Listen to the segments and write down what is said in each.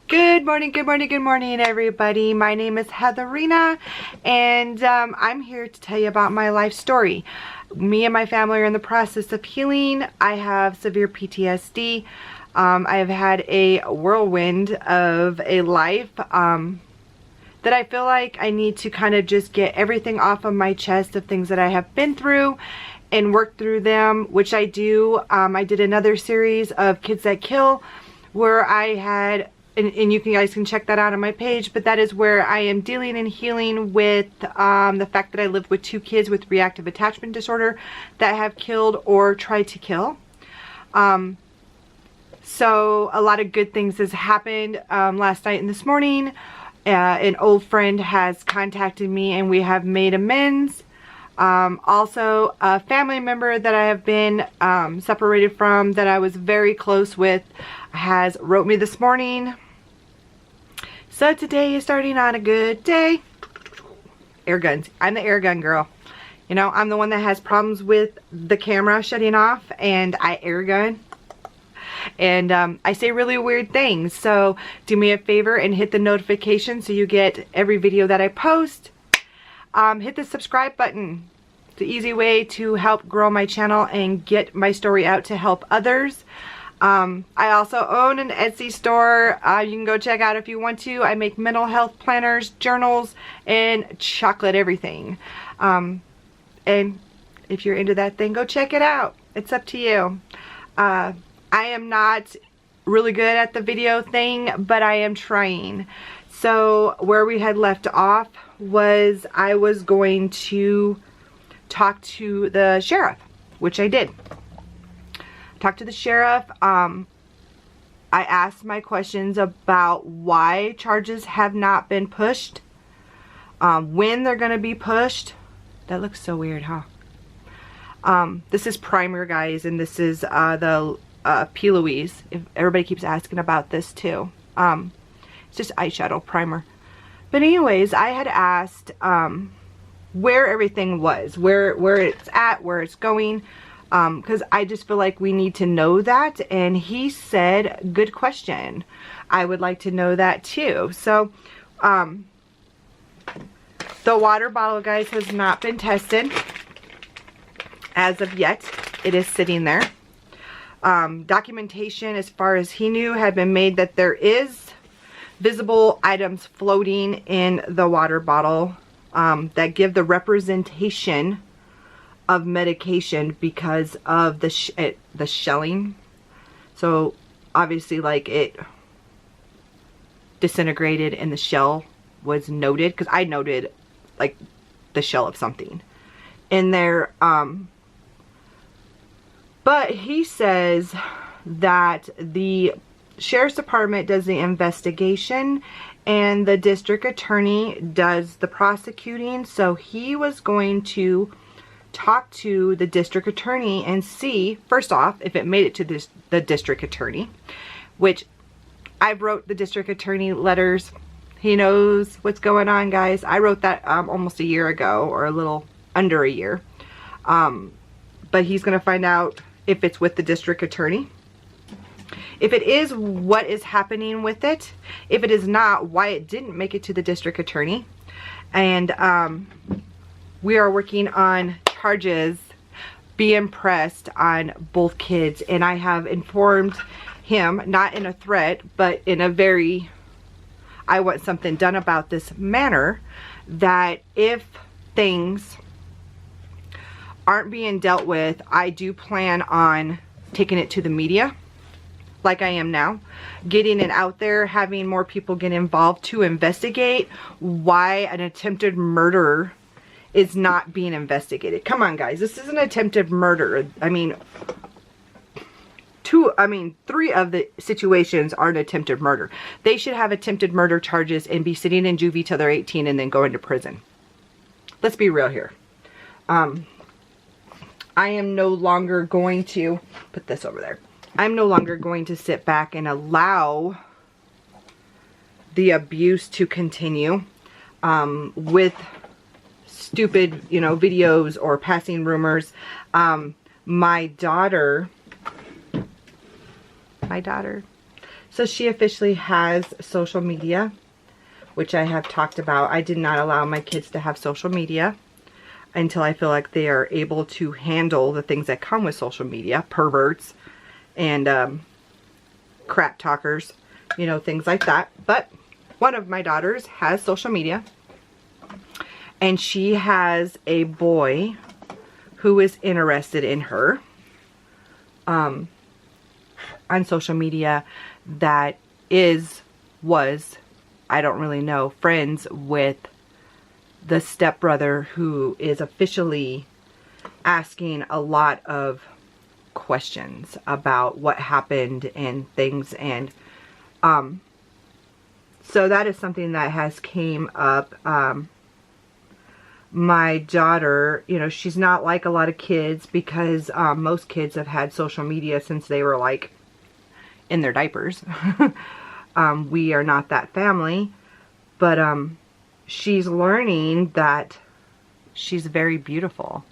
Good morning, good morning, good morning, everybody. My name is Heatherina, and I'm here to tell you about my life story. Me and my family are in the process of healing. I have severe PTSD. I have had a whirlwind of a life that I feel like I need to kind of just get everything off of my chest of things that I have been through and work through them, which I do. I did another series of Kids That Kill where I had and you guys can check that out on my page, but that is where I am dealing and healing with the fact that I lived with 2 kids with reactive attachment disorder that have killed or tried to kill. So a lot of good things has happened last night and this morning. An old friend has contacted me and we have made amends. Also, a family member that I have been separated from that I was very close with has wrote me this morning. So today is starting on a good day. Air guns. I'm the air gun girl. You know, I'm the one that has problems with the camera shutting off and I air gun. And I say really weird things. So do me a favor and hit the notification so you get every video that I post. Hit the subscribe button. It's an easy way to help grow my channel and get my story out to help others. I also own an Etsy store. You can go check out if you want to. I make mental health planners, journals, and chocolate everything. And if you're into that thing, go check it out. It's up to you. I am not really good at the video thing, but I am trying. So where we had left off was I was going to talk to the sheriff, which I did. Talked to the sheriff. I asked my questions about why charges have not been pushed, when they're going to be pushed. That looks so weird, huh? This is primer, guys, and this is the P. Louise. If everybody keeps asking about this too. It's just eyeshadow primer. But anyways, I had asked where everything was, where it's at, where it's going. Because I just feel like we need to know that, and he said, good question. I would like to know that too. So, the water bottle, guys, has not been tested as of yet. It is sitting there. Documentation, as far as he knew, had been made that there is visible items floating in the water bottle that give the representation of medication because of the shelling. So obviously, like, it disintegrated and the shell was noted, because I noted like the shell of something in there. But he says that the sheriff's department does the investigation and the district attorney does the prosecuting. So he was going to talk to the district attorney and see, first off, if it made it to the district attorney, which I wrote the district attorney letters. He knows what's going on, guys. I wrote that almost a year ago, or a little under a year. But he's going to find out if it's with the district attorney. If it is, what is happening with it. If it is not, why it didn't make it to the district attorney. And we are working on charges being pressed on both kids, and I have informed him, not in a threat, but in a very, I want something done about this manner, that if things aren't being dealt with, I do plan on taking it to the media, like I am now, getting it out there, having more people get involved to investigate why an attempted murder is not being investigated. Come on, guys, this is an attempted murder. I mean, 3 of the situations are an attempted murder. They should have attempted murder charges and be sitting in juvie till they're 18 and then go into prison. Let's be real here. I am no longer going to put this over there. I'm no longer going to sit back and allow the abuse to continue with stupid, you know, videos or passing rumors. My daughter So she officially has social media, which I have talked about. I did not allow my kids to have social media until I feel like they are able to handle the things that come with social media. Perverts and crap talkers, you know, things like that. But one of my daughters has social media, and she has a boy who is interested in her on social media that was, I don't really know, friends with the stepbrother, who is officially asking a lot of questions about what happened and things. And so that is something that has came up. My daughter, you know, she's not like a lot of kids, because most kids have had social media since they were like in their diapers. We are not that family, but she's learning that she's very beautiful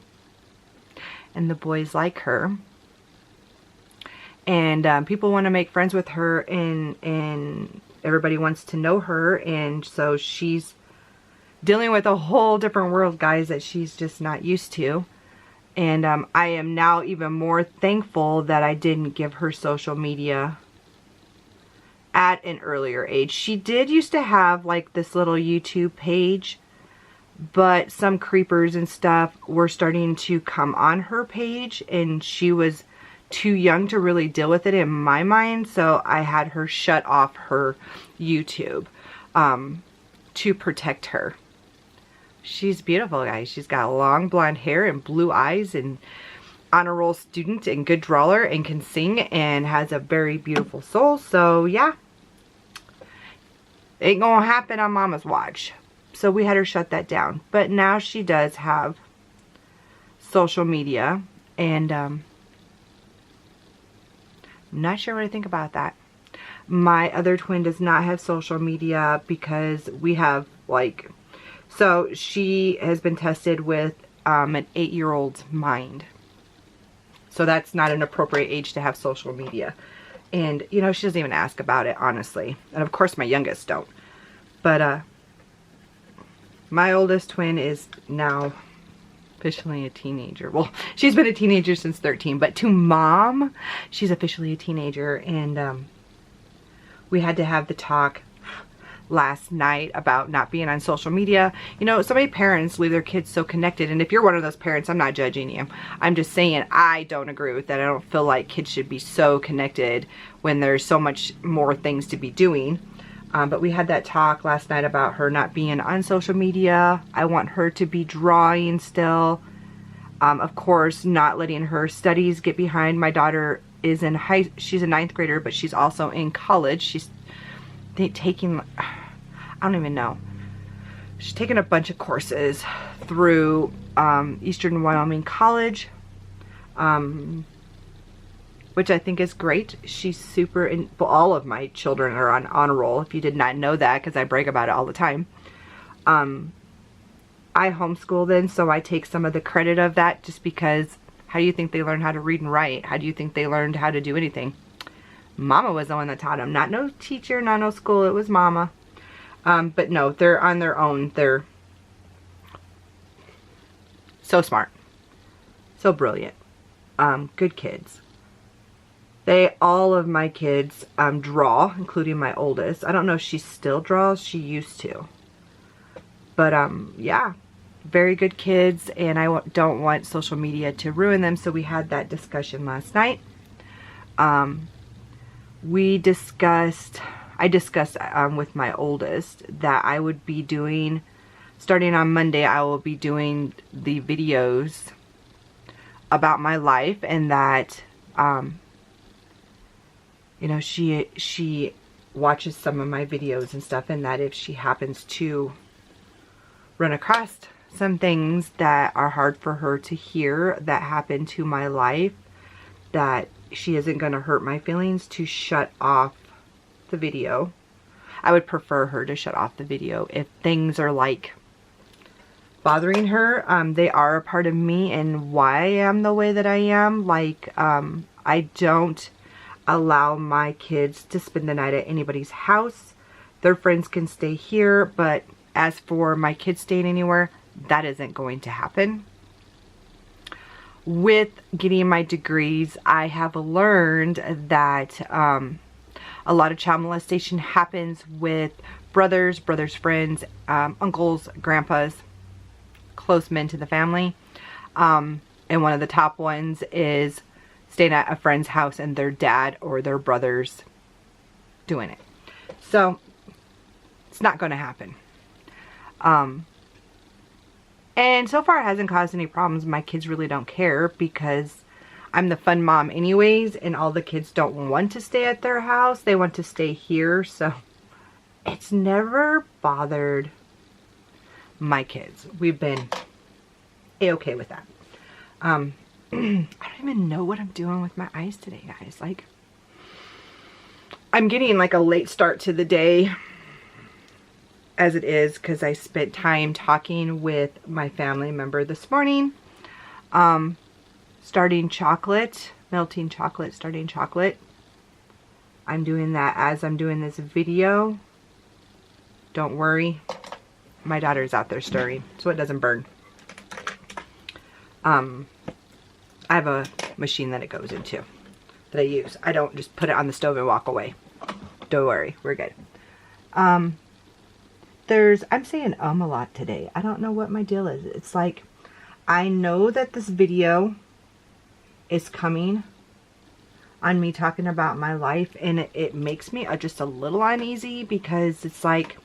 and the boys like her, and people want to make friends with her, and everybody wants to know her. And so she's dealing with a whole different world, guys, that she's just not used to. And I am now even more thankful that I didn't give her social media at an earlier age. She did used to have like this little YouTube page, but some creepers and stuff were starting to come on her page, and she was too young to really deal with it in my mind. So I had her shut off her YouTube to protect her. She's beautiful, guys. She's got long blonde hair and blue eyes, and honor roll student and good drawer, and can sing, and has a very beautiful soul. So yeah, ain't gonna happen on Mama's watch. So we had her shut that down. But now she does have social media, and I'm not sure what I think about that. My other twin does not have social media because we have like, so she has been tested with an 8-year-old's mind. So that's not an appropriate age to have social media. And, you know, she doesn't even ask about it, honestly. And of course my youngest don't. But my oldest twin is now officially a teenager. Well, she's been a teenager since 13, but to Mom, she's officially a teenager. And we had to have the talk last night about not being on social media. You know, so many parents leave their kids so connected, and if you're one of those parents, I'm not judging you. I'm just saying I don't agree with that. I don't feel like kids should be so connected when there's so much more things to be doing. But we had that talk last night about her not being on social media. I want her to be drawing still. Of course, not letting her studies get behind. My daughter is in she's a 9th grader, but she's also in college. She's taking, I don't even know. She's taken a bunch of courses through Eastern Wyoming College, which I think is great. She's super, well, all of my children are on honor roll, if you did not know that, because I brag about it all the time. I homeschool them, so I take some of the credit of that, just because how do you think they learn how to read and write? How do you think they learned how to do anything? Mama was the one that taught them. Not no teacher, not no school. It was Mama. But no, they're on their own. They're so smart. So brilliant. Good kids. All of my kids draw, including my oldest. I don't know if she still draws. She used to. But yeah, very good kids. And I don't want social media to ruin them. So we had that discussion last night. I discussed with my oldest that I would be doing, starting on Monday, I will be doing the videos about my life, and that, you know, she watches some of my videos and stuff, and that if she happens to run across some things that are hard for her to hear that happened to my life, that she isn't going to hurt my feelings, to shut off the video. I would prefer her to shut off the video if things are like bothering her. They are a part of me and why I am the way that I am. Like, I allow my kids to spend the night at anybody's house. Their friends can stay here, but as for my kids staying anywhere, that isn't going to happen. With getting my degrees, I have learned that a lot of child molestation happens with brothers, friends, uncles, grandpas, close men to the family. And one of the top ones is staying at a friend's house and their dad or their brothers doing it. So it's not going to happen. And so far it hasn't caused any problems. My kids really don't care because I'm the fun mom anyways, and all the kids don't want to stay at their house. They want to stay here, so it's never bothered my kids. We've been a-okay with that. I don't even know what I'm doing with my eyes today, guys. Like, I'm getting like a late start to the day as it is because I spent time talking with my family member this morning. Starting chocolate, melting chocolate, starting chocolate. I'm doing that as I'm doing this video. Don't worry, my daughter's out there stirring so it doesn't burn. I have a machine that it goes into that I use. I don't just put it on the stove and walk away. Don't worry, we're good. I'm saying a lot today. I don't know what my deal is. It's like, I know that this video is coming on me talking about my life, and it makes me just a little uneasy because it's like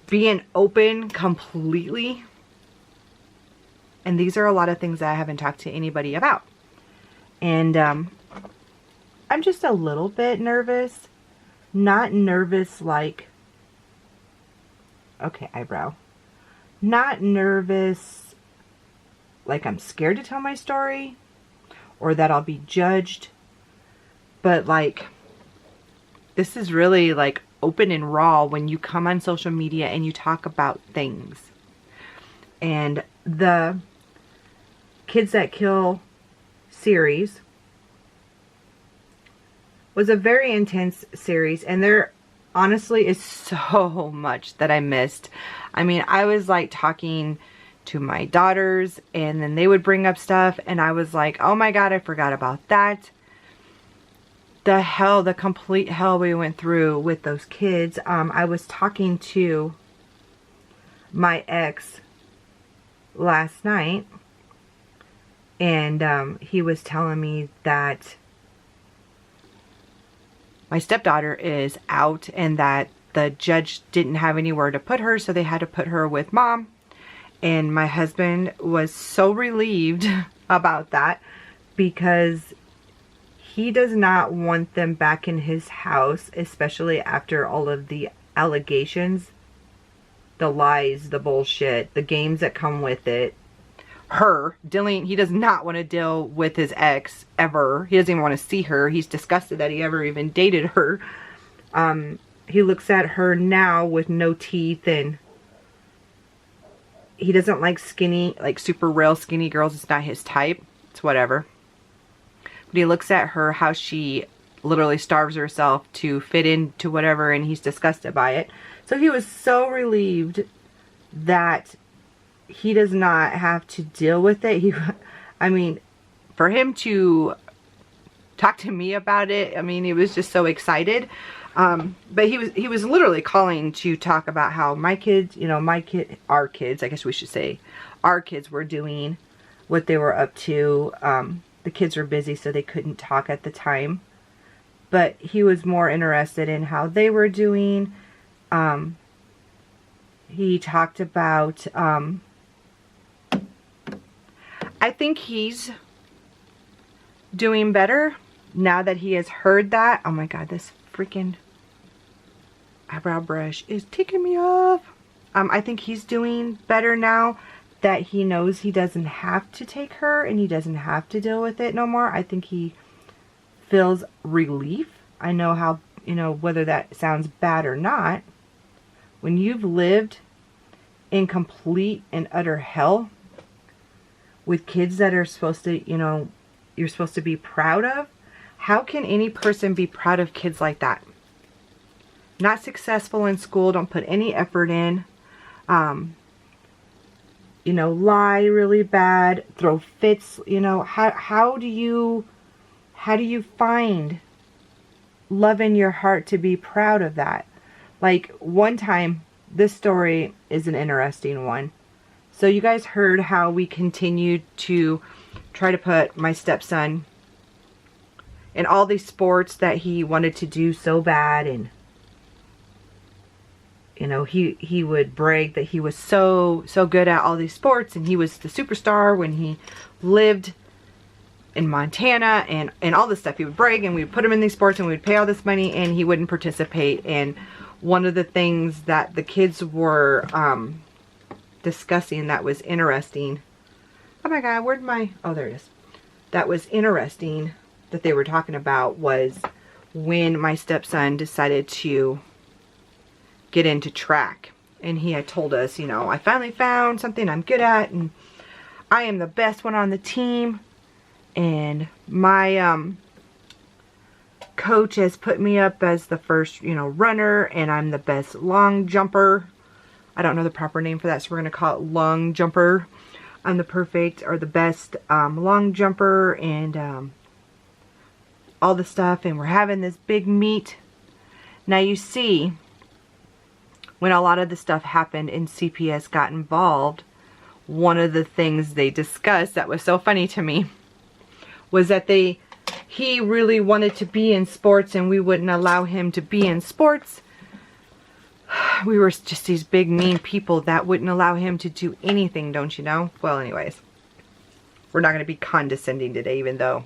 being open completely. And these are a lot of things that I haven't talked to anybody about. And I'm just a little bit nervous. Not nervous like, okay, eyebrow. Not nervous like I'm scared to tell my story or that I'll be judged. But like, this is really like open and raw when you come on social media and you talk about things. And the Kids That Kill series was a very intense series, and there honestly is so much that I missed. I mean, I was like talking to my daughters and then they would bring up stuff and I was like, oh my God, I forgot about that. The complete hell we went through with those kids. I was talking to my ex last night, and he was telling me that my stepdaughter is out and that the judge didn't have anywhere to put her, so they had to put her with mom. And my husband was so relieved about that because he does not want them back in his house, especially after all of the allegations, the lies, the bullshit, the games that come with it. He does not want to deal with his ex ever. He doesn't even want to see her. He's disgusted that he ever even dated her. He looks at her now with no teeth, and he doesn't like skinny, like super real skinny girls. It's not his type. It's whatever. But he looks at her, how she literally starves herself to fit into whatever, and he's disgusted by it. So he was so relieved that he does not have to deal with it. I mean, for him to talk to me about it, I mean, he was just so excited. But he was literally calling to talk about how my kids, our kids, I guess we should say, our kids were doing, what they were up to. The kids were busy, so they couldn't talk at the time. But he was more interested in how they were doing. He talked about, I think he's doing better now that he has heard that. Oh my God, this freaking eyebrow brush is ticking me off. I think he's doing better now that he knows he doesn't have to take her and he doesn't have to deal with it no more. I think he feels relief. I know how, whether that sounds bad or not, when you've lived in complete and utter hell with kids that are supposed to, you're supposed to be proud of, How can any person be proud of kids like that? Not successful in school, don't put any effort in. You know, lie really bad, throw fits, you know, how do you find love in your heart to be proud of that? Like, one time, this story is an interesting one. So you guys heard how we continued to try to put my stepson in all these sports that he wanted to do so bad, and you know, he would brag that he was so good at all these sports, and he was the superstar when he lived in Montana, and all this stuff. He would brag, and we would put him in these sports, and we would pay all this money, and he wouldn't participate. And one of the things that the kids were discussing that was interesting. Oh my God, where'd my... Oh, there it is. That was interesting that they were talking about was when my stepson decided to get into track. And he had told us, you know, I finally found something I'm good at, and I am the best one on the team. And my coach has put me up as the first, you know, runner, and I'm the best long jumper. I don't know the proper name for that, so we're going to call it long jumper. I'm the perfect or the best long jumper, and all the stuff. And we're having this big meet. Now you see, when a lot of the stuff happened and CPS got involved, one of the things they discussed that was so funny to me was that he really wanted to be in sports, and we wouldn't allow him to be in sports. We were just these big mean people that wouldn't allow him to do anything, don't you know? Well, anyways, we're not going to be condescending today, even though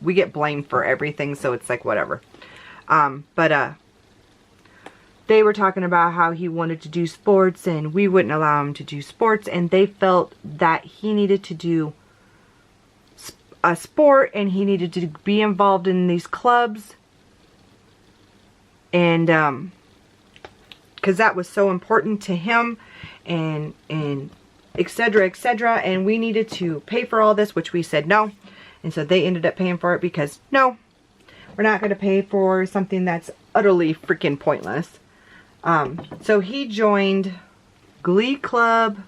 we get blamed for everything, so it's like whatever. They were talking about how he wanted to do sports, and we wouldn't allow him to do sports, and they felt that he needed to do a sport, and he needed to be involved in these clubs, and because that was so important to him, and etc., etc., and we needed to pay for all this, which we said no. And so they ended up paying for it, because no, we're not going to pay for something that's utterly freaking pointless. So he joined Glee Club,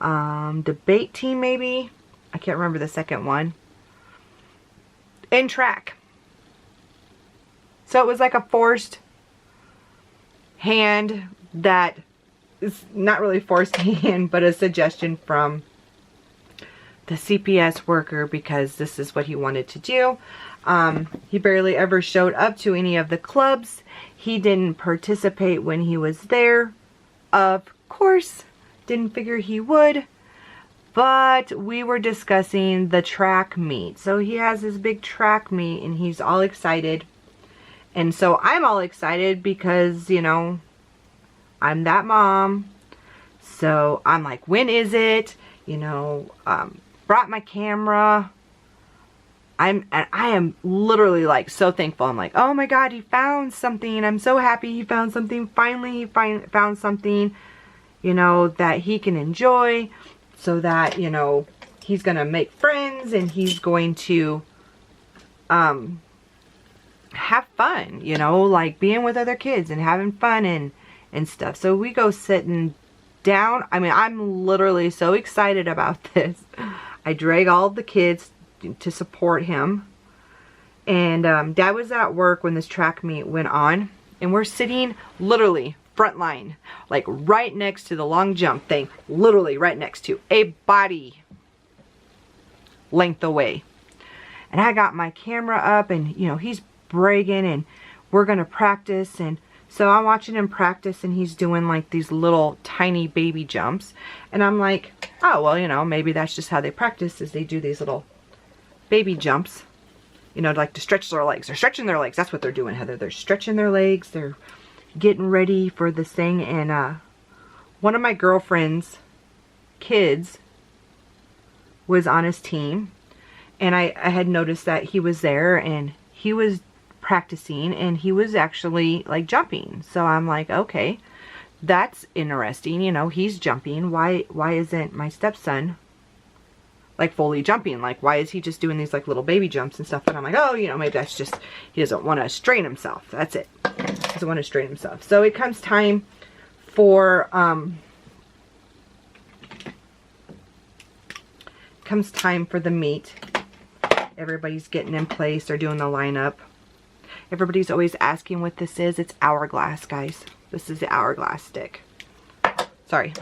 debate team maybe, I can't remember the second one, and track. So it was like a forced hand that is not really forced hand, but a suggestion from the CPS worker, because this is what he wanted to do. He barely ever showed up to any of the clubs. He didn't participate when he was there. Of course, didn't figure he would. But we were discussing the track meet. So he has this big track meet, and he's all excited. And so I'm all excited because, you know, I'm that mom. So I'm like, when is it? You know, brought my camera. I am literally like so thankful. I'm like, oh my God, he found something. I'm so happy he found something. Finally, he found something, you know, that he can enjoy, so that, you know, he's going to make friends, and he's going to have fun, you know, like being with other kids and having fun and stuff. So we go sitting down. I mean, I'm literally so excited about this. I drag all the kids to support him, and Dad was at work when this track meet went on, and we're sitting literally front line, like right next to the long jump thing, literally right next to, a body length away. And I got my camera up, and you know, he's bragging, and we're gonna practice. And so I'm watching him practice, and he's doing like these little tiny baby jumps, and I'm like, oh well, you know, maybe that's just how they practice, is they do these little baby jumps, you know, like to stretch their legs. They're stretching their legs. That's what they're doing, Heather. They're stretching their legs. They're getting ready for this thing. And one of my girlfriend's kids was on his team, and I had noticed that he was there, and he was practicing, and he was actually like jumping. So I'm like, okay, that's interesting. You know, he's jumping. Why isn't my stepson like fully jumping. Like, why is he just doing these like little baby jumps and stuff? And I'm like, oh, you know, maybe that's just, he doesn't want to strain himself. That's it. Doesn't want to strain himself. So it comes time for, the meet. Everybody's getting in place. They're doing the lineup. Everybody's always asking what this is. It's Hourglass, guys. This is the Hourglass stick. Sorry.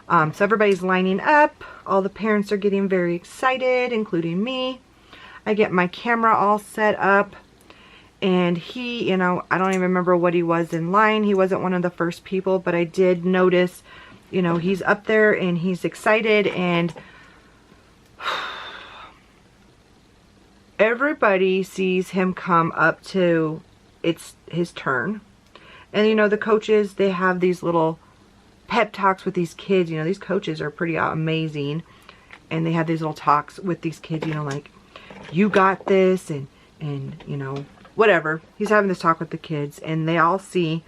So everybody's lining up. All the parents are getting very excited, including me. I get my camera all set up. And he, you know, I don't even remember what he was in line. He wasn't one of the first people, but I did notice, you know, he's up there and he's excited, and everybody sees him come up to, it's his turn. And, you know, the coaches, they have these little pep talks with these kids. You know, these coaches are pretty amazing. And they have these little talks with these kids, you know, like, you got this, and you know, whatever. He's having this talk with the kids, and they all see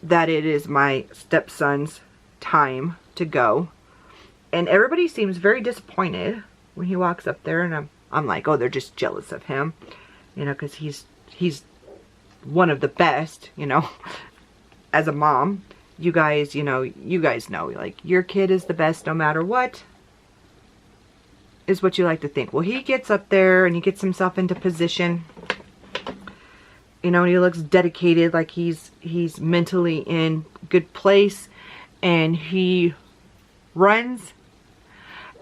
that it is my stepson's time to go. And everybody seems very disappointed when he walks up there, and I'm like, oh, they're just jealous of him, you know, because he's one of the best, you know. As a mom, you guys, you know, like, your kid is the best no matter what, is what you like to think. Well, he gets up there and he gets himself into position, you know, and he looks dedicated, like he's mentally in good place, and he runs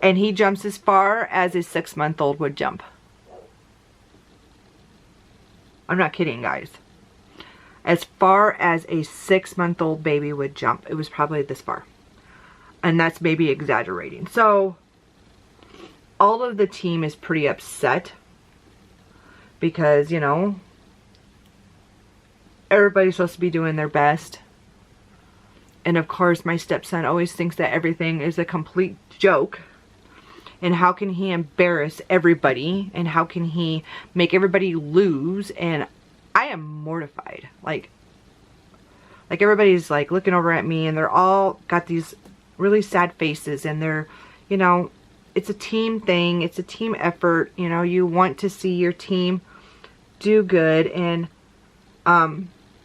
and he jumps as far as a 6-month-old would jump. I'm not kidding, guys. As far as a 6-month-old baby would jump. It was probably this far. And that's maybe exaggerating. So, all of the team is pretty upset. Because, you know, everybody's supposed to be doing their best. And of course, my stepson always thinks that everything is a complete joke. And how can he embarrass everybody? And how can he make everybody lose? And I am mortified. Like everybody's like looking over at me, and they're all got these really sad faces, and they're, you know, it's a team thing. It's a team effort. You know, you want to see your team do good. And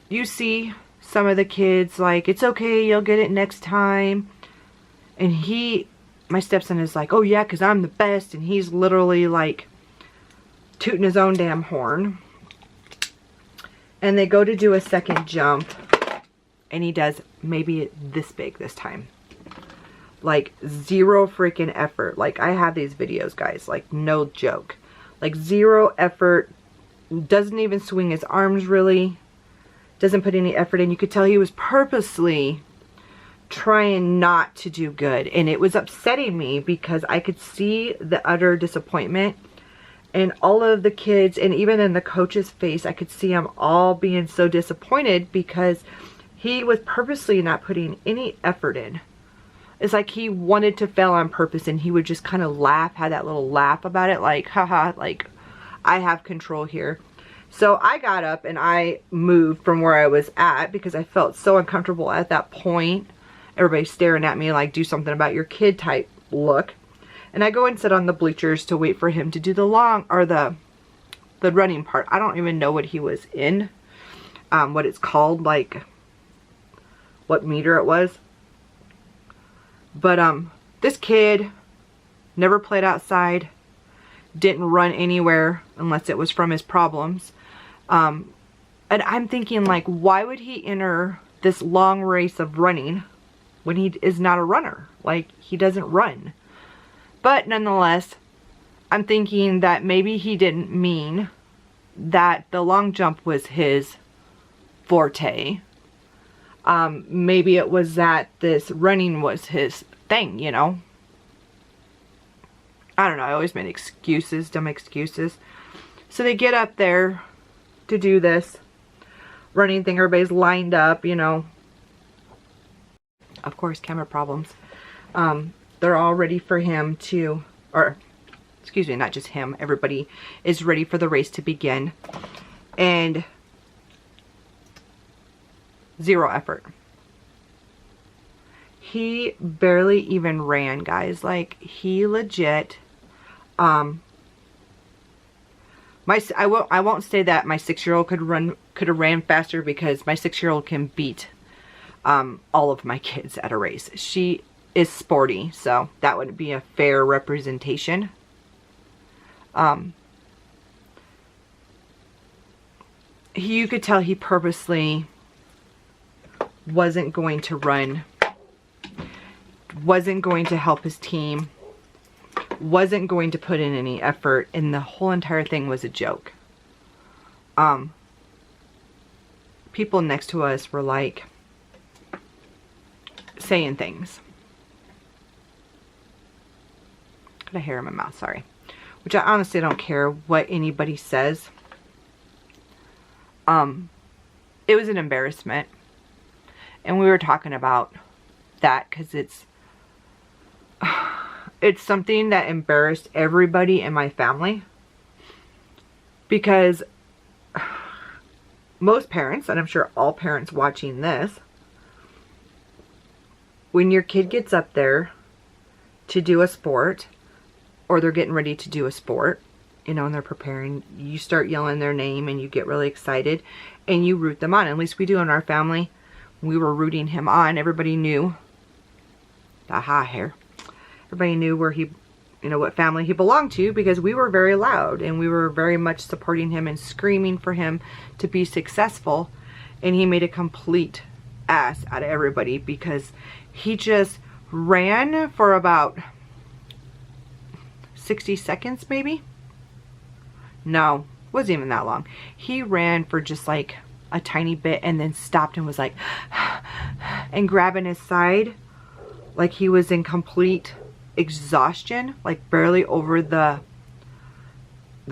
you see some of the kids like, it's okay, you'll get it next time. And my stepson is like, oh yeah, because I'm the best. And he's literally like tooting his own damn horn. And they go to do a second jump, and he does maybe this big this time. Like, zero freaking effort. Like, I have these videos, guys. Like, no joke. Like, zero effort. Doesn't even swing his arms, really. Doesn't put any effort in. You could tell he was purposely trying not to do good. And it was upsetting me because I could see the utter disappointment. And all of the kids, and even in the coach's face, I could see them all being so disappointed because he was purposely not putting any effort in. It's like he wanted to fail on purpose, and he would just kind of laugh, had that little laugh about it, like, haha, like, I have control here. So I got up and I moved from where I was at because I felt so uncomfortable at that point. Everybody's staring at me like, do something about your kid type look. And I go and sit on the bleachers to wait for him to do the running part. I don't even know what he was in, what it's called, like what meter it was. But this kid never played outside, didn't run anywhere unless it was from his problems. And I'm thinking, like, why would he enter this long race of running when he is not a runner? Like, he doesn't run. But nonetheless, I'm thinking that maybe he didn't mean that the long jump was his forte. Maybe it was that this running was his thing, you know. I don't know. I always made excuses, dumb excuses. So they get up there to do this running thing. Everybody's lined up, you know. Of course, camera problems. They're all ready for him to, or excuse me, not just him, everybody is ready for the race to begin. And zero effort. He barely even ran, guys. Like, he legit I won't say that my 6-year-old could have ran faster, because my 6-year-old can beat all of my kids at a race. She is sporty, so that would be a fair representation. You could tell he purposely wasn't going to run, wasn't going to help his team, wasn't going to put in any effort, and the whole entire thing was a joke. People next to us were like saying things. Got a hair in my mouth, sorry. Which I honestly don't care what anybody says. It was an embarrassment. And we were talking about that because it's something that embarrassed everybody in my family. Because most parents, and I'm sure all parents watching this, when your kid gets up there to do a sport, or they're getting ready to do a sport, you know, and they're preparing, you start yelling their name and you get really excited and you root them on. At least we do in our family. We were rooting him on. Everybody knew. Aha, hair. Everybody knew where he, you know, what family he belonged to, because we were very loud and we were very much supporting him and screaming for him to be successful. And he made a complete ass out of everybody because he just ran for about 60 seconds maybe. No, wasn't even that long. He ran for just like a tiny bit and then stopped and was like and grabbing his side like he was in complete exhaustion, like barely over the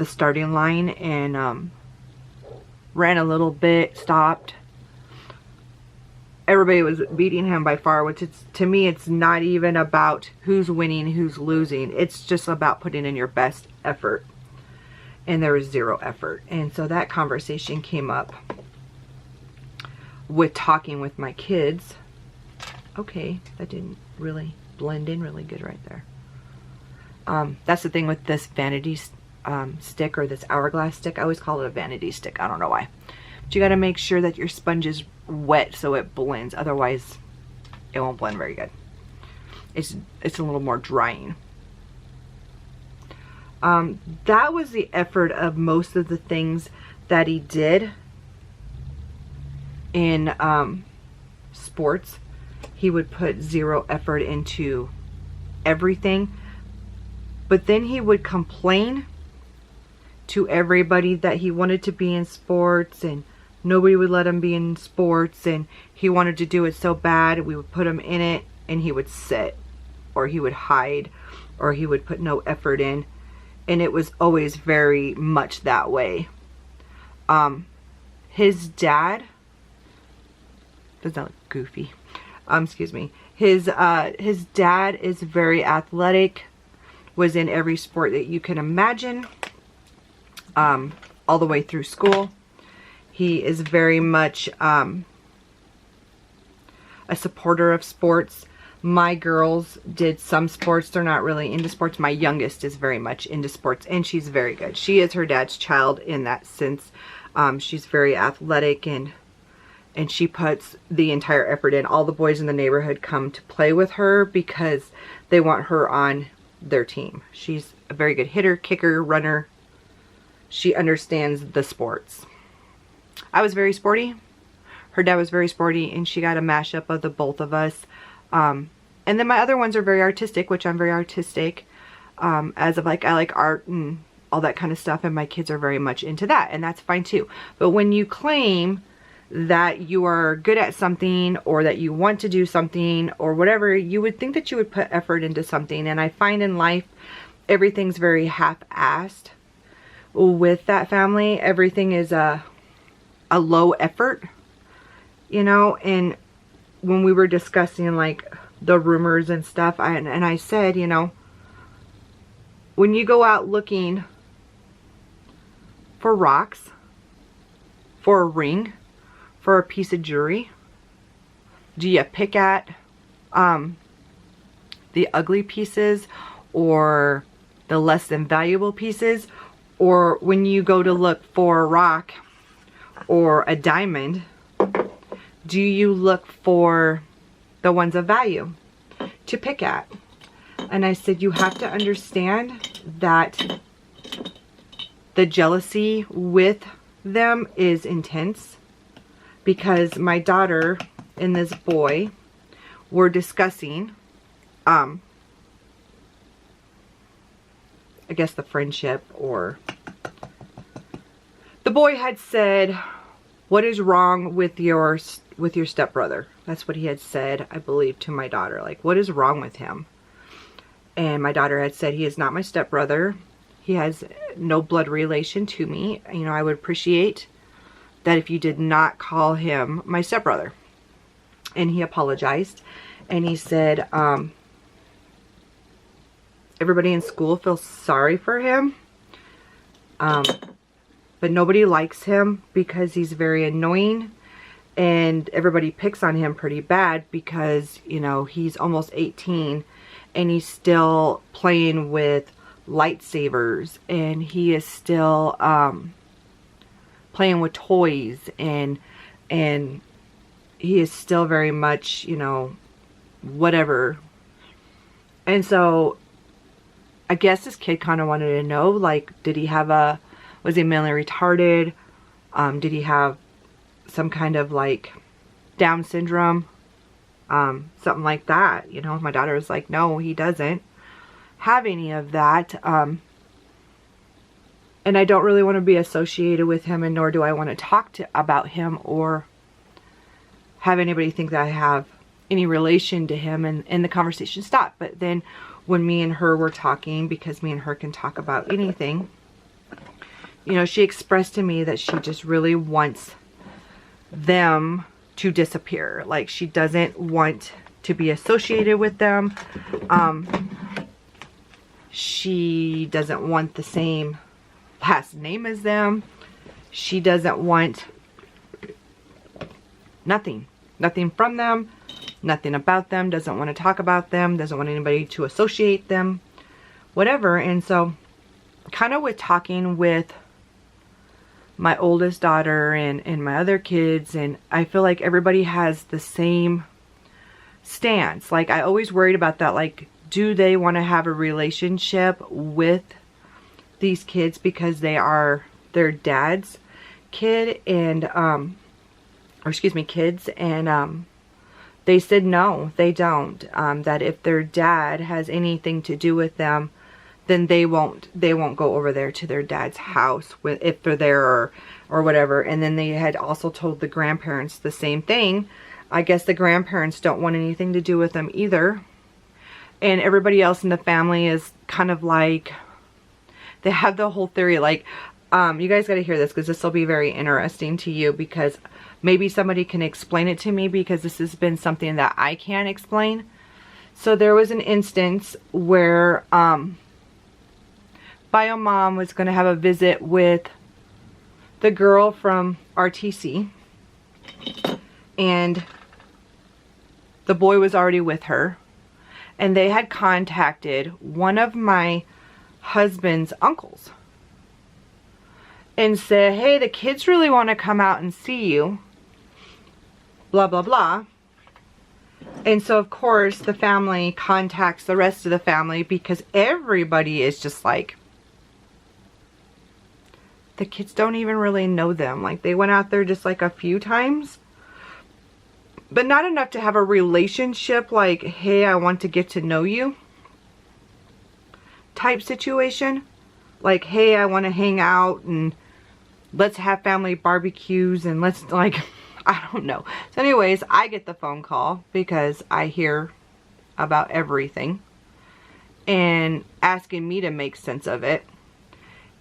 starting line, and ran a little bit, stopped. Everybody was beating him by far, which it's, to me, it's not even about who's winning, who's losing. It's just about putting in your best effort. And there was zero effort. And so that conversation came up with talking with my kids. Okay, that didn't really blend in really good right there. That's the thing with this vanity stick, or this hourglass stick. I always call it a vanity stick. I don't know why. But you got to make sure that your sponge is wet so it blends. Otherwise, it won't blend very good. It's a little more drying. That was the effort of most of the things that he did in sports. He would put zero effort into everything, but then he would complain to everybody that he wanted to be in sports and nobody would let him be in sports, and he wanted to do it so bad. We would put him in it and he would sit, or he would hide, or he would put no effort in. And it was always very much that way. His dad, does that look goofy? Excuse me. His dad is very athletic, was in every sport that you can imagine, all the way through school. He is very much a supporter of sports. My girls did some sports. They're not really into sports. My youngest is very much into sports, and she's very good. She is her dad's child in that sense. She's very athletic, and she puts the entire effort in. All the boys in the neighborhood come to play with her because they want her on their team. She's a very good hitter, kicker, runner. She understands the sports. I was very sporty. Her dad was very sporty, and she got a mashup of the both of us. And then my other ones are very artistic, which I'm very artistic, as of like, I like art and all that kind of stuff, and my kids are very much into that, and that's fine too. But when you claim that you are good at something, or that you want to do something, or whatever, you would think that you would put effort into something. And I find in life, everything's very half-assed with that family. Everything is a low effort, you know. And when we were discussing like the rumors and stuff, and I said, you know, when you go out looking for rocks, for a ring, for a piece of jewelry, do you pick at the ugly pieces, or the less than valuable pieces, or when you go to look for a rock or a diamond, do you look for the ones of value to pick at? And I said, you have to understand that the jealousy with them is intense, because my daughter and this boy were discussing, I guess the friendship, or the boy had said, what is wrong with your stepbrother? That's what he had said, I believe, to my daughter. Like, what is wrong with him? And my daughter had said, he is not my stepbrother. He has no blood relation to me. You know, I would appreciate that if you did not call him my stepbrother. And he apologized. And he said, everybody in school feels sorry for him. But nobody likes him because he's very annoying. And everybody picks on him pretty bad because, you know, he's almost 18 and he's still playing with lightsabers, and he is still playing with toys, and he is still very much, you know, whatever. And so I guess this kid kind of wanted to know, like, did he have was he mentally retarded? Did he have some kind of like Down syndrome? Something like that. You know, my daughter was like, no, he doesn't have any of that. And I don't really want to be associated with him, and nor do I want to talk about him or have anybody think that I have any relation to him. And the conversation stopped. But then when me and her were talking, because me and her can talk about anything, you know, she expressed to me that she just really wants them to disappear. Like, she doesn't want to be associated with them. She doesn't want the same last name as them. She doesn't want nothing from them, nothing about them, doesn't want to talk about them, doesn't want anybody to associate them, whatever. And so kind of with talking with my oldest daughter and my other kids, and I feel like everybody has the same stance. Like, I always worried about that. Like, do they want to have a relationship with these kids because they are their dad's kid, and kids, and they said no, they don't. That if their dad has anything to do with them, then they won't go over there to their dad's house if they're there or whatever. And then they had also told the grandparents the same thing. I guess the grandparents don't want anything to do with them either. And everybody else in the family is kind of like, they have the whole theory, like, you guys got to hear this, because this will be very interesting to you, because maybe somebody can explain it to me, because this has been something that I can't explain. So there was an instance where Bio Mom was going to have a visit with the girl from RTC, and the boy was already with her, and they had contacted one of my husband's uncles and said, hey, the kids really want to come out and see you, blah blah blah. And so of course the family contacts the rest of the family, because everybody is just like, the kids don't even really know them. Like, they went out there just like a few times, but not enough to have a relationship, like, hey, I want to get to know you type situation. Like, hey, I want to hang out and let's have family barbecues and let's, like, I don't know. So anyways, I get the phone call because I hear about everything and asking me to make sense of it.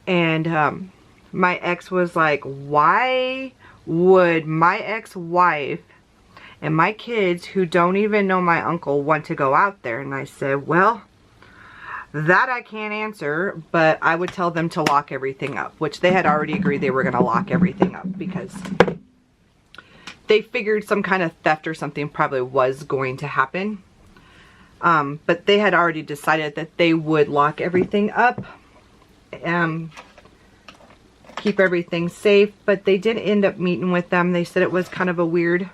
And my ex was like, why would my ex-wife and my kids, who don't even know my uncle, want to go out there? And I said, well, that I can't answer, but I would tell them to lock everything up, which they had already agreed they were going to lock everything up, because they figured some kind of theft or something probably was going to happen. But they had already decided that they would lock everything up, keep everything safe. But they did end up meeting with them. They said it was kind of a weird,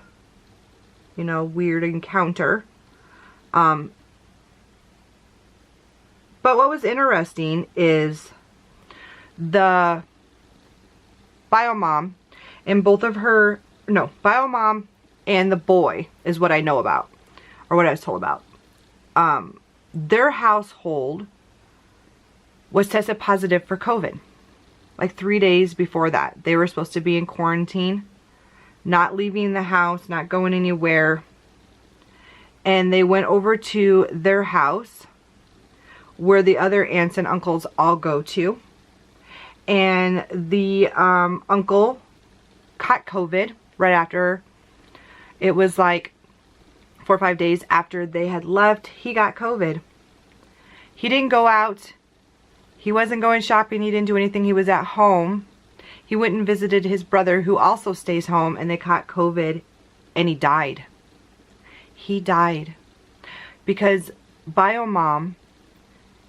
you know, weird encounter. But what was interesting is the biomom and both of her, no, biomom and the boy is what I know about, or what I was told about. Their household was tested positive for COVID. Like 3 days before that. They were supposed to be in quarantine, not leaving the house, not going anywhere. And they went over to their house where the other aunts and uncles all go to. And the uncle caught COVID right after. It was like 4 or 5 days after they had left. He got COVID. He didn't go out. He wasn't going shopping. He didn't do anything. He was at home. He went and visited his brother who also stays home, and they caught COVID, and he died. He died because biomom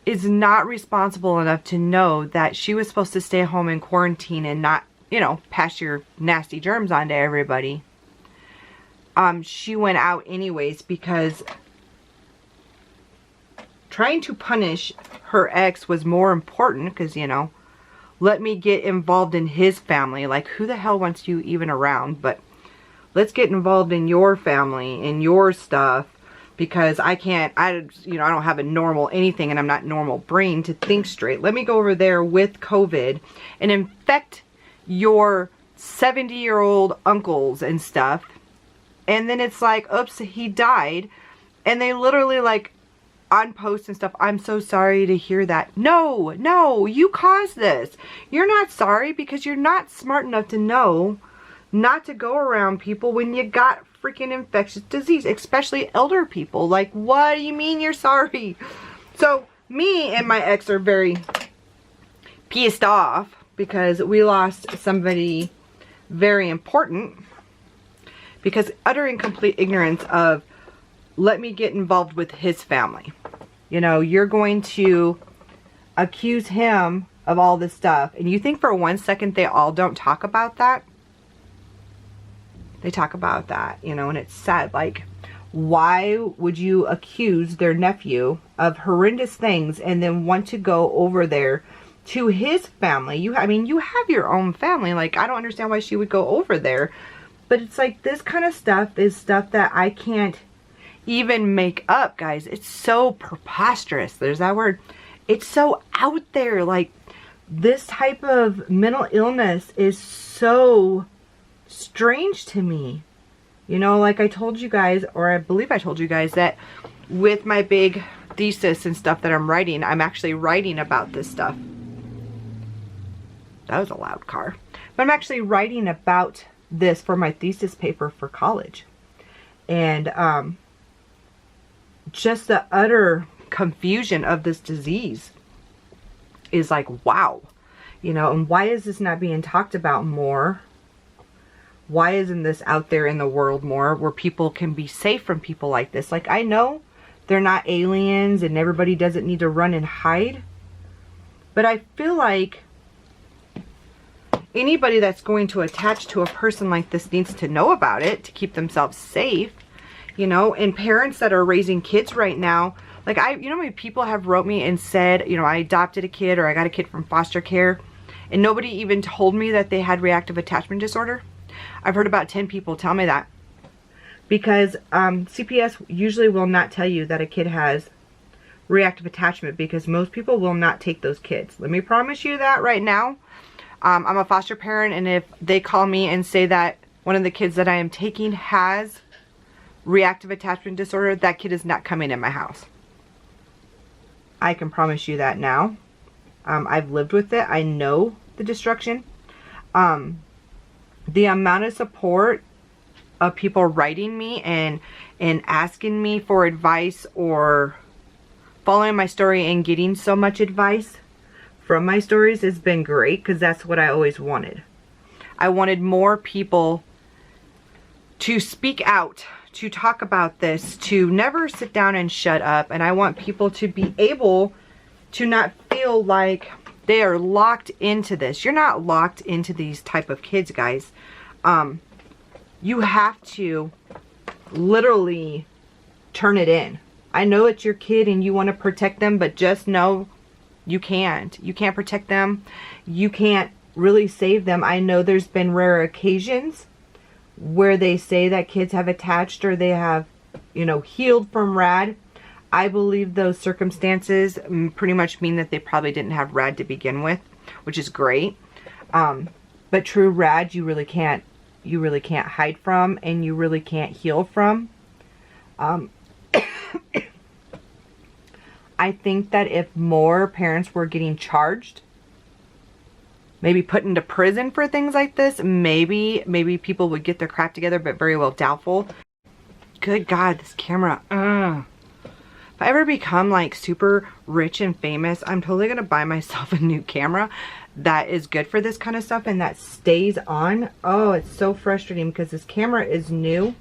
is not responsible enough to know that she was supposed to stay home in quarantine and not, you know, pass your nasty germs on to everybody. She went out anyways because trying to punish her ex was more important because, you know, let me get involved in his family. Like, who the hell wants you even around? But let's get involved in your family and your stuff, because I don't have a normal anything, and I'm not normal brain to think straight. Let me go over there with COVID and infect your 70-year-old uncles and stuff. And then it's like, oops, he died. And they literally, like, on posts and stuff, I'm so sorry to hear that. No, no, you caused this. You're not sorry because you're not smart enough to know not to go around people when you got freaking infectious disease, especially elder people. Like, what do you mean you're sorry? So me and my ex are very pissed off because we lost somebody very important because utter and complete ignorance of, let me get involved with his family. You know, you're going to accuse him of all this stuff, and you think for 1 second they all don't talk about that? They talk about that, you know, and it's sad. Like, why would you accuse their nephew of horrendous things and then want to go over there to his family? I mean, you have your own family. Like, I don't understand why she would go over there. But it's like, this kind of stuff is stuff that I can't even make up, guys. It's so preposterous. There's that word. It's so out there. Like, this type of mental illness is so strange to me. You know, like I told you guys, or I believe I told you guys, that with my big thesis and stuff that I'm writing, I'm actually writing about this stuff. That was a loud car. But I'm actually writing about this for my thesis paper for college. And just the utter confusion of this disease is like, wow. You know, and why is this not being talked about more? Why isn't this out there in the world more where people can be safe from people like this? Like, I know they're not aliens and everybody doesn't need to run and hide, but I feel like anybody that's going to attach to a person like this needs to know about it to keep themselves safe, you know. And parents that are raising kids right now, like, you know how many people have wrote me and said, you know, I adopted a kid or I got a kid from foster care, and nobody even told me that they had reactive attachment disorder? I've heard about 10 people tell me that. Because CPS usually will not tell you that a kid has reactive attachment, because most people will not take those kids. Let me promise you that right now. I'm a foster parent, and if they call me and say that one of the kids that I am taking has reactive attachment disorder, that kid is not coming in my house. I can promise you that now. I've lived with it. I know the destruction. The amount of support of people writing me and asking me for advice or following my story and getting so much advice from my stories has been great, because that's what I always wanted. I wanted more people to speak out to talk about this, to never sit down and shut up. And I want people to be able to not feel like they are locked into this. You're not locked into these type of kids, guys. You have to literally turn it in. I know it's your kid and you want to protect them, but just know you can't. You can't protect them. You can't really save them. I know there's been rare occasions where they say that kids have attached or they have, you know, healed from RAD. I believe those circumstances pretty much mean that they probably didn't have RAD to begin with, which is great. But true RAD, you really can't hide from, and you really can't heal from. I think that if more parents were getting charged, maybe put into prison for things like this, maybe people would get their crap together, but very well doubtful. Good God, this camera. If I ever become like super rich and famous, I'm totally gonna buy myself a new camera that is good for this kind of stuff and that stays on. Oh, it's so frustrating because this camera is new.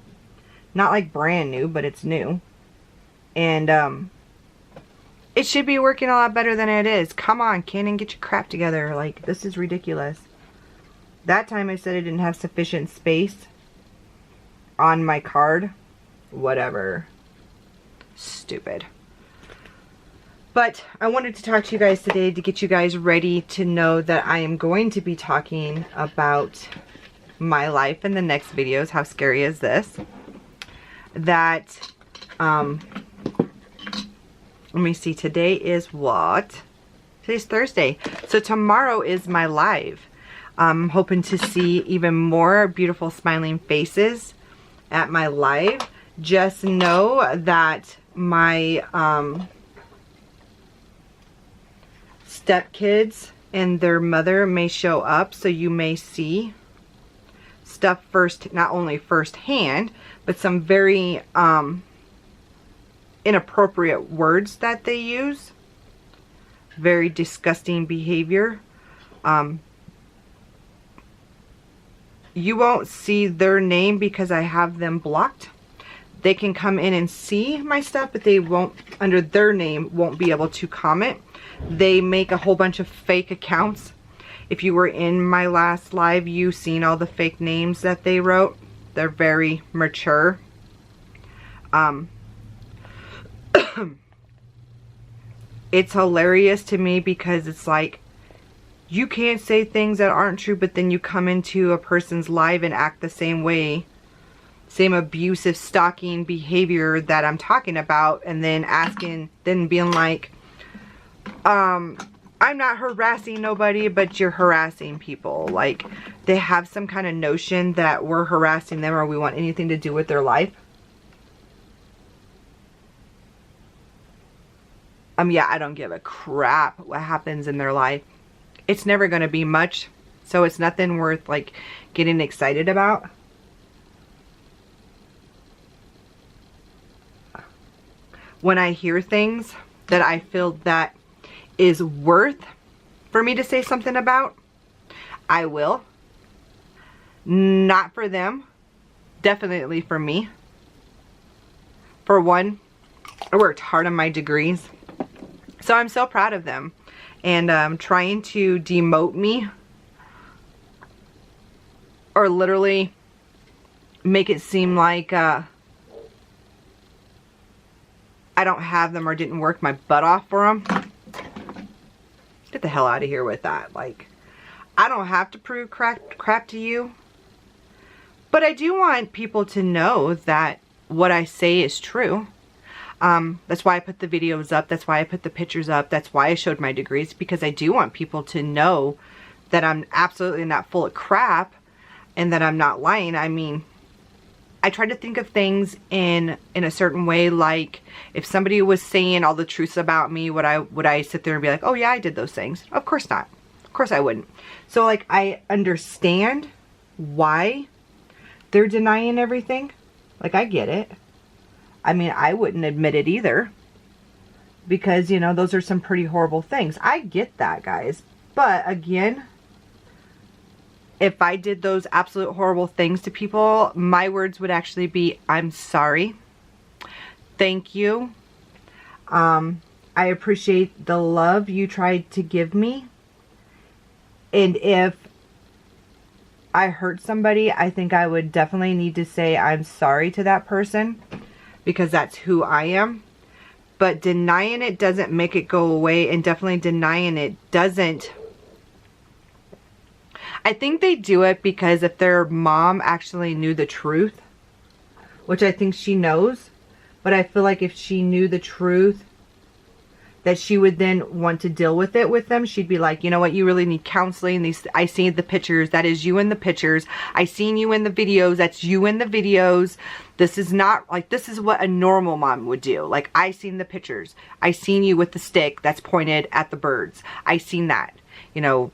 Not like brand new, but it's new. And it should be working a lot better than it is. Come on, Canon, get your crap together. Like, this is ridiculous. That time I said I didn't have sufficient space on my card. Whatever. Stupid. But I wanted to talk to you guys today to get you guys ready to know that I am going to be talking about my life in the next videos. How scary is this? That, let me see, today is what? Today's Thursday. So tomorrow is my live. I'm hoping to see even more beautiful smiling faces at my live. Just know that my stepkids and their mother may show up, so you may see stuff not only firsthand, but some very inappropriate words that they use. Very disgusting behavior. You won't see their name because I have them blocked. They can come in and see my stuff, but they won't, under their name, won't be able to comment. They make a whole bunch of fake accounts. If you were in my last live, you've seen all the fake names that they wrote. They're very mature. It's hilarious to me because it's like, you can't say things that aren't true, but then you come into a person's live and act the same way. Same abusive, stalking behavior that I'm talking about, and then being like, I'm not harassing nobody, but you're harassing people. Like, they have some kind of notion that we're harassing them or we want anything to do with their life. Yeah, I don't give a crap what happens in their life. It's never going to be much, so it's nothing worth, like, getting excited about. When I hear things that I feel that is worth for me to say something about, I will. Not for them. Definitely for me. For one, I worked hard on my degrees. So I'm so proud of them. And trying to demote me or literally make it seem like I don't have them or didn't work my butt off for them. Get the hell out of here with that. Like, I don't have to prove crap to you. But I do want people to know that what I say is true. That's why I put the videos up. That's why I put the pictures up. That's why I showed my degrees, because I do want people to know that I'm absolutely not full of crap and that I'm not lying. I mean, I try to think of things in a certain way. Like, if somebody was saying all the truths about me, would I sit there and be like, oh yeah, I did those things? Of course not. Of course I wouldn't. So, like, I understand why they're denying everything. Like, I get it. I mean, I wouldn't admit it either, because, you know, those are some pretty horrible things. I get that, guys. But again, if I did those absolute horrible things to people, my words would actually be, I'm sorry. Thank you. I appreciate the love you tried to give me. And if I hurt somebody, I think I would definitely need to say I'm sorry to that person, because that's who I am. But denying it doesn't make it go away, and definitely denying it doesn't. I think they do it because if their mom actually knew the truth, which I think she knows, but I feel like if she knew the truth, that she would then want to deal with it with them. She'd be like, you know what, you really need counseling. These, I see the pictures. That is you in the pictures. I seen you in the videos. That's you in the videos. This is not like, this is what a normal mom would do. Like, I seen the pictures. I seen you with the stick that's pointed at the birds. I seen that, you know,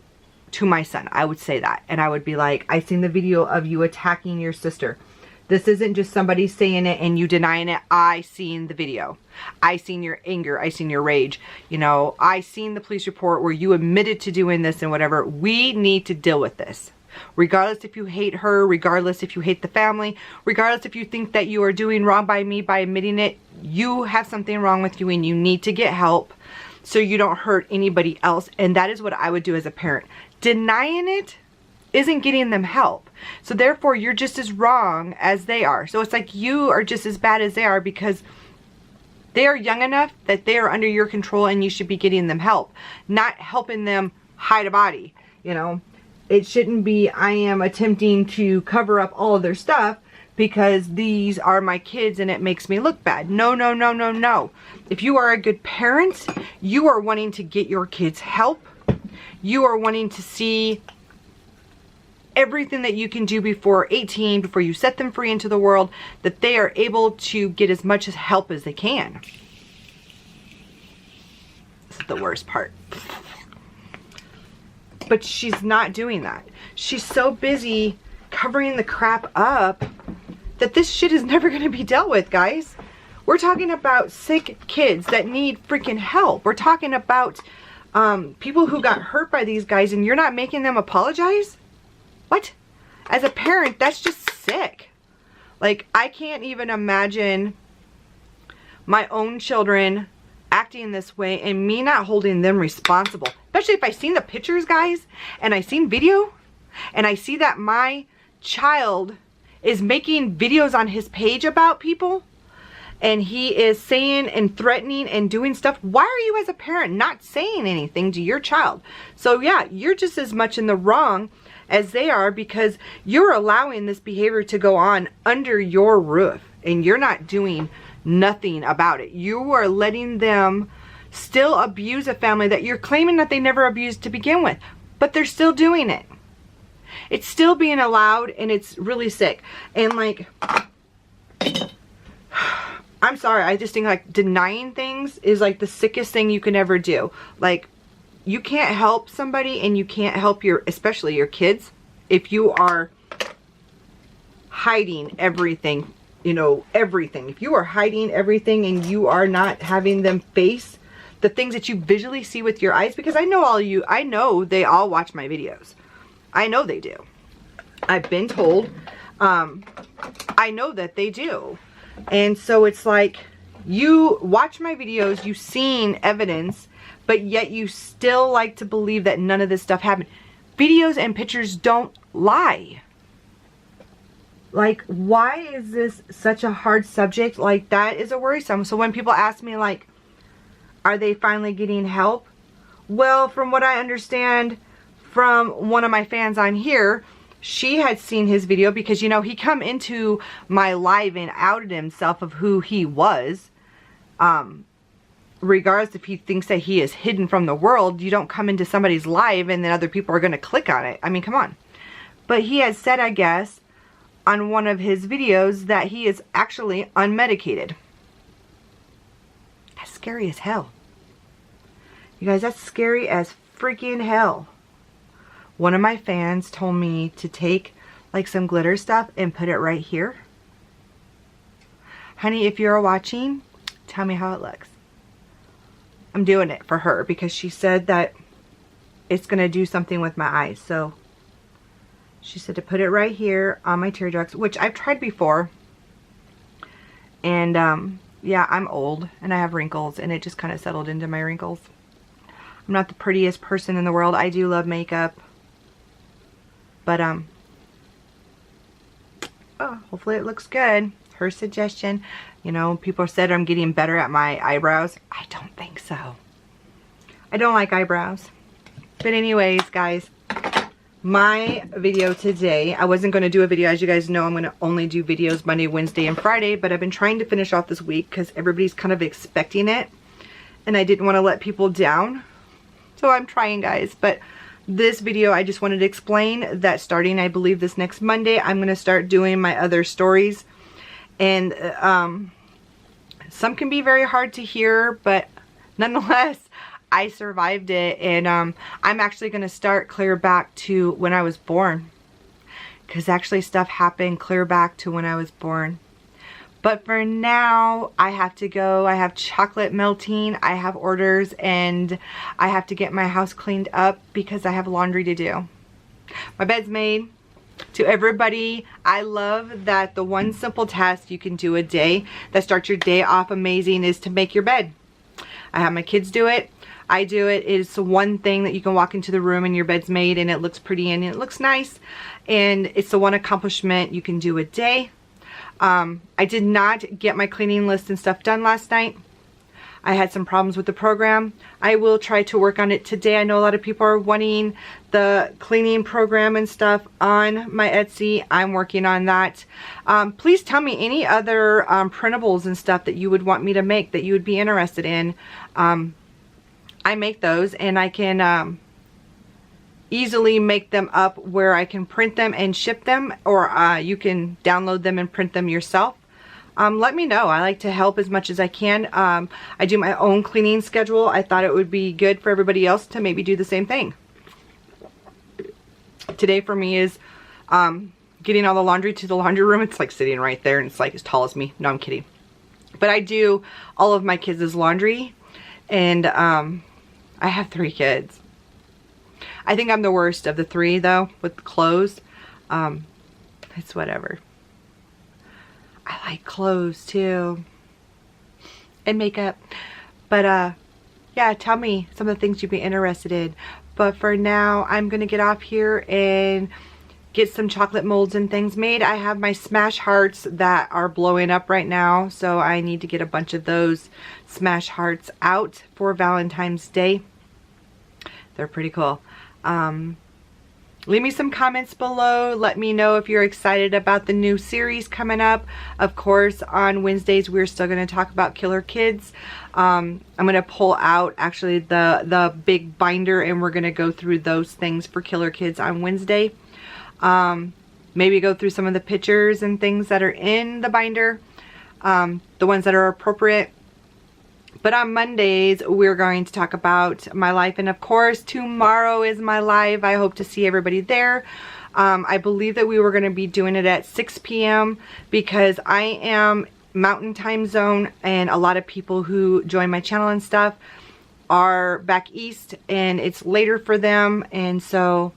to my son. I would say that. And I would be like, I seen the video of you attacking your sister. This isn't just somebody saying it and you denying it. I seen the video. I seen your anger. I seen your rage. You know, I seen the police report where you admitted to doing this and whatever. We need to deal with this. Regardless if you hate her, regardless if you hate the family, regardless if you think that you are doing wrong by me by admitting it, you have something wrong with you and you need to get help so you don't hurt anybody else. And that is what I would do as a parent. Denying it isn't getting them help. So therefore, you're just as wrong as they are. So it's like you are just as bad as they are, because they are young enough that they are under your control and you should be getting them help, not helping them hide a body. You know, it shouldn't be, I am attempting to cover up all of their stuff because these are my kids and it makes me look bad. No, no, no, no, no. If you are a good parent, you are wanting to get your kids help. You are wanting to see everything that you can do before 18, before you set them free into the world, that they are able to get as much help as they can. This is the worst part. But she's not doing that. She's so busy covering the crap up that this shit is never going to be dealt with, guys. We're talking about sick kids that need freaking help. We're talking about people who got hurt by these guys, and you're not making them apologize? What? As a parent, that's just sick. Like, I can't even imagine my own children acting this way and me not holding them responsible. Especially if I seen the pictures, guys, and I seen video, and I see that my child is making videos on his page about people, and he is saying and threatening and doing stuff. Why are you as a parent not saying anything to your child? So yeah, you're just as much in the wrong as they are, because you're allowing this behavior to go on under your roof and you're not doing nothing about it. You are letting them still abuse a family that you're claiming that they never abused to begin with, but they're still doing it. It's still being allowed, and it's really sick. And like, I'm sorry, I just think like denying things is like the sickest thing you can ever do. Like, you can't help somebody, and you can't help especially your kids, if you are hiding everything, you know, everything. If you are hiding everything and you are not having them face the things that you visually see with your eyes, because I know they all watch my videos. I know they do. I've been told. I know that they do. And so it's like, you watch my videos, you've seen evidence, but yet you still like to believe that none of this stuff happened. Videos and pictures don't lie. Like, why is this such a hard subject? Like, that is a worrisome. So when people ask me, like, are they finally getting help? Well, from what I understand from one of my fans on here, she had seen his video because, you know, he come into my live and outed himself of who he was. Regardless if he thinks that he is hidden from the world, you don't come into somebody's live and then other people are going to click on it. I mean, come on. But he has said, I guess, on one of his videos that he is actually unmedicated. That's scary as hell. You guys, that's scary as freaking hell. One of my fans told me to take like some glitter stuff and put it right here. Honey, if you're watching, tell me how it looks. I'm doing it for her because she said that it's going to do something with my eyes. So She said to put it right here on my tear ducts, which I've tried before. And yeah, I'm old and I have wrinkles, and it just kind of settled into my wrinkles. I'm not the prettiest person in the world. I do love makeup. But oh, hopefully it looks good. Her suggestion. You know, people said I'm getting better at my eyebrows. I don't think so. I don't like eyebrows. But anyways, guys, my video today, I wasn't going to do a video. As you guys know, I'm going to only do videos Monday, Wednesday, and Friday. But I've been trying to finish off this week because everybody's kind of expecting it. And I didn't want to let people down. So I'm trying, guys. But this video, I just wanted to explain that starting, I believe, this next Monday, I'm going to start doing my other stories. And some can be very hard to hear, but nonetheless, I survived it. And I'm actually going to start clear back to when I was born. Because actually stuff happened clear back to when I was born. But for now, I have to go. I have chocolate melting. I have orders, and I have to get my house cleaned up because I have laundry to do. My bed's made. To everybody, I love that the one simple task you can do a day that starts your day off amazing is to make your bed. I have my kids do it. I do it. It's the one thing that you can walk into the room and your bed's made and it looks pretty and it looks nice. And it's the one accomplishment you can do a day. I did not get my cleaning list and stuff done last night. I had some problems with the program. I will try to work on it today. I know a lot of people are wanting the cleaning program and stuff on my Etsy. I'm working on that. Please tell me any other printables and stuff that you would want me to make that you would be interested in. I make those, and I can easily make them up where I can print them and ship them, or you can download them and print them yourself. Let me know. I like to help as much as I can. I do my own cleaning schedule. I thought it would be good for everybody else to maybe do the same thing. Today for me is getting all the laundry to the laundry room. It's like sitting right there and it's like as tall as me. No, I'm kidding. But I do all of my kids' laundry, and I have 3 kids. I think I'm the worst of the 3 though with clothes. It's whatever. I like clothes too, and makeup. But yeah, tell me some of the things you'd be interested in. But for now, I'm gonna get off here and get some chocolate molds and things made. I have my Smash Hearts that are blowing up right now, so I need to get a bunch of those Smash Hearts out for Valentine's Day. They're pretty cool. Leave me some comments below. Let me know if you're excited about the new series coming up. Of course, on Wednesdays, we're still going to talk about Killer Kids. I'm going to pull out actually the big binder, and we're going to go through those things for Killer Kids on Wednesday. Maybe go through some of the pictures and things that are in the binder, the ones that are appropriate. But on Mondays, we're going to talk about my life. And of course, tomorrow is my live. I hope to see everybody there. I believe that we were going to be doing it at 6 p.m. because I am Mountain Time Zone. And a lot of people who join my channel and stuff are back east. And it's later for them. And so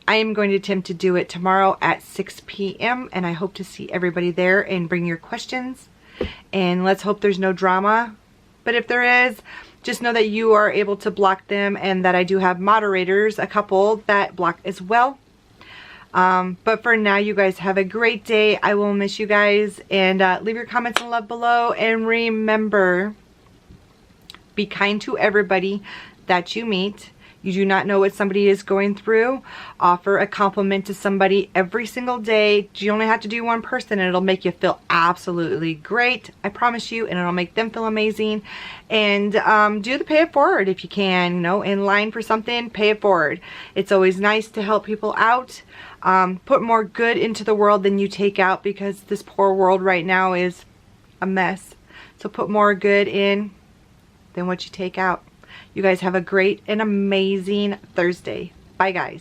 I am going to attempt to do it tomorrow at 6 p.m. And I hope to see everybody there and bring your questions. And let's hope there's no drama. But if there is, just know that you are able to block them, and that I do have moderators, a couple that block as well. But for now, you guys have a great day. I will miss you guys, and leave your comments and love below. And remember, be kind to everybody that you meet. You do not know what somebody is going through. Offer a compliment to somebody every single day. You only have to do one person and it'll make you feel absolutely great. I promise you, and it'll make them feel amazing. And do the pay it forward if you can. You know, in line for something, pay it forward. It's always nice to help people out. Put more good into the world than you take out, because this poor world right now is a mess. So put more good in than what you take out. You guys have a great and amazing Thursday. Bye, guys.